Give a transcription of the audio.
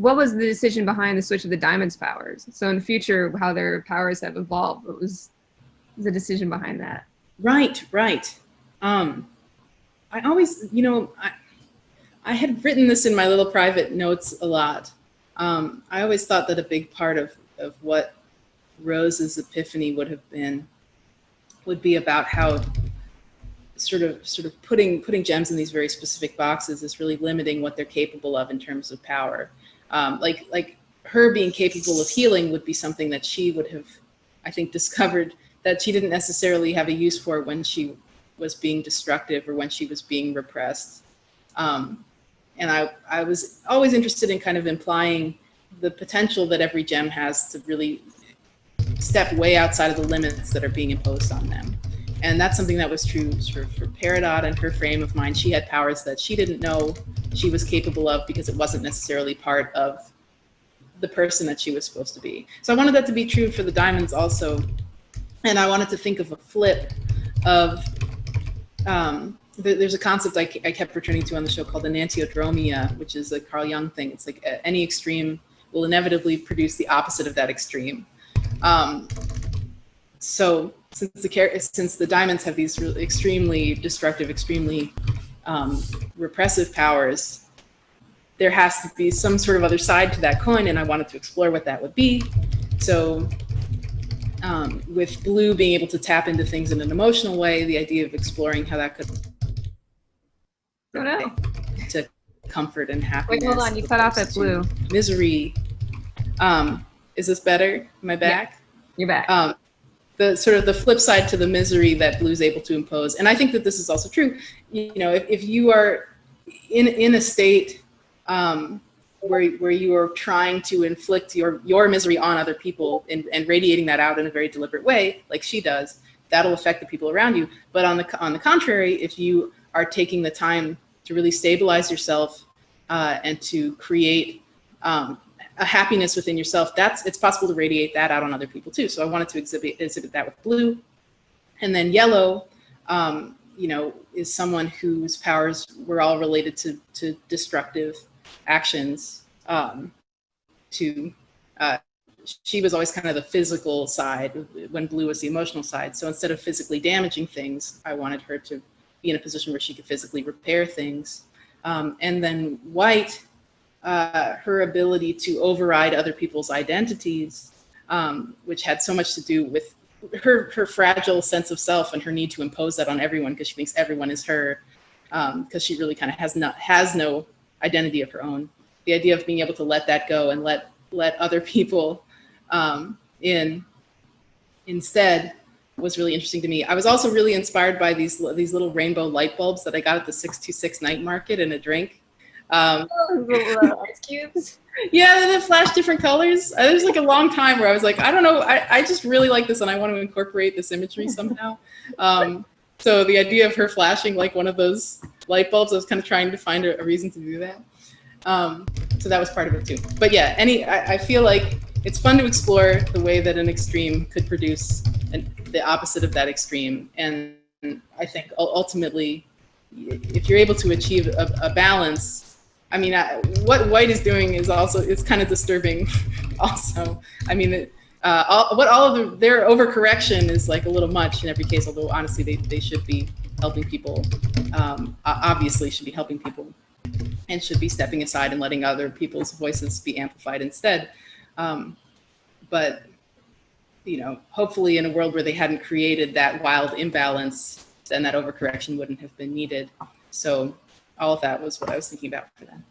what was the decision behind the switch of the Diamond's powers? So in the future, how their powers have evolved, what was the decision behind that? Right, right. I always, you know, I had written this in my little private notes a lot. I always thought that a big part of what Rose's epiphany would have been would be about how sort of putting gems in these very specific boxes is really limiting what they're capable of in terms of power. Like her being capable of healing would be something that she would have, I think, discovered that she didn't necessarily have a use for when she was being destructive or when she was being repressed. And I was always interested in kind of implying the potential that every gem has to really step way outside of the limits that are being imposed on them. And that's something that was true for Peridot and her frame of mind. She had powers that she didn't know she was capable of because it wasn't necessarily part of the person that she was supposed to be. So I wanted that to be true for the Diamonds also. And I wanted to think of a flip of, there's a concept I kept returning to on the show called enantiodromia, which is a Carl Jung thing. It's like any extreme will inevitably produce the opposite of that extreme. So since the Diamonds have these really extremely destructive, extremely repressive powers, there has to be some sort of other side to that coin, and I wanted to explore what that would be. So with Blue being able to tap into things in an emotional way, the idea of exploring how that could to comfort and happiness. Wait, hold on, you cut off at Blue. Misery. Is this better? Am I back? Yeah, you're back. The sort of the flip side to the misery that Blue's able to impose. And I think that this is also true. You know, if you are in a state where you are trying to inflict your misery on other people and radiating that out in a very deliberate way, like she does, that'll affect the people around you. But on the contrary, if you are taking the time to really stabilize yourself and to create a happiness within yourself, it's possible to radiate that out on other people too. So I wanted to exhibit that with Blue. And then Yellow, you know, is someone whose powers were all related to destructive actions. She was always kind of the physical side when Blue was the emotional side. So instead of physically damaging things, I wanted her to be in a position where she could physically repair things. And then White, her ability to override other people's identities, which had so much to do with her fragile sense of self and her need to impose that on everyone because she thinks everyone is her, because she really kind of has no identity of her own. The idea of being able to let that go and let other people in instead was really interesting to me. I was also really inspired by these little rainbow light bulbs that I got at the 626 night market in a drink. Little ice cubes. Yeah, they flash different colors. There was like a long time where I was like, I don't know, I just really like this and I want to incorporate this imagery somehow. So the idea of her flashing like one of those light bulbs, I was kind of trying to find a reason to do that. So that was part of it too. But yeah, I feel like it's fun to explore the way that an extreme could produce the opposite of that extreme. And I think ultimately, if you're able to achieve a balance, I mean, what White is doing is also, it's kind of disturbing also. I mean, all of their overcorrection is like a little much in every case, although honestly, they should be helping people, obviously should be helping people and should be stepping aside and letting other people's voices be amplified instead. But, you know, hopefully in a world where they hadn't created that wild imbalance, then that overcorrection wouldn't have been needed. So all of that was what I was thinking about for them.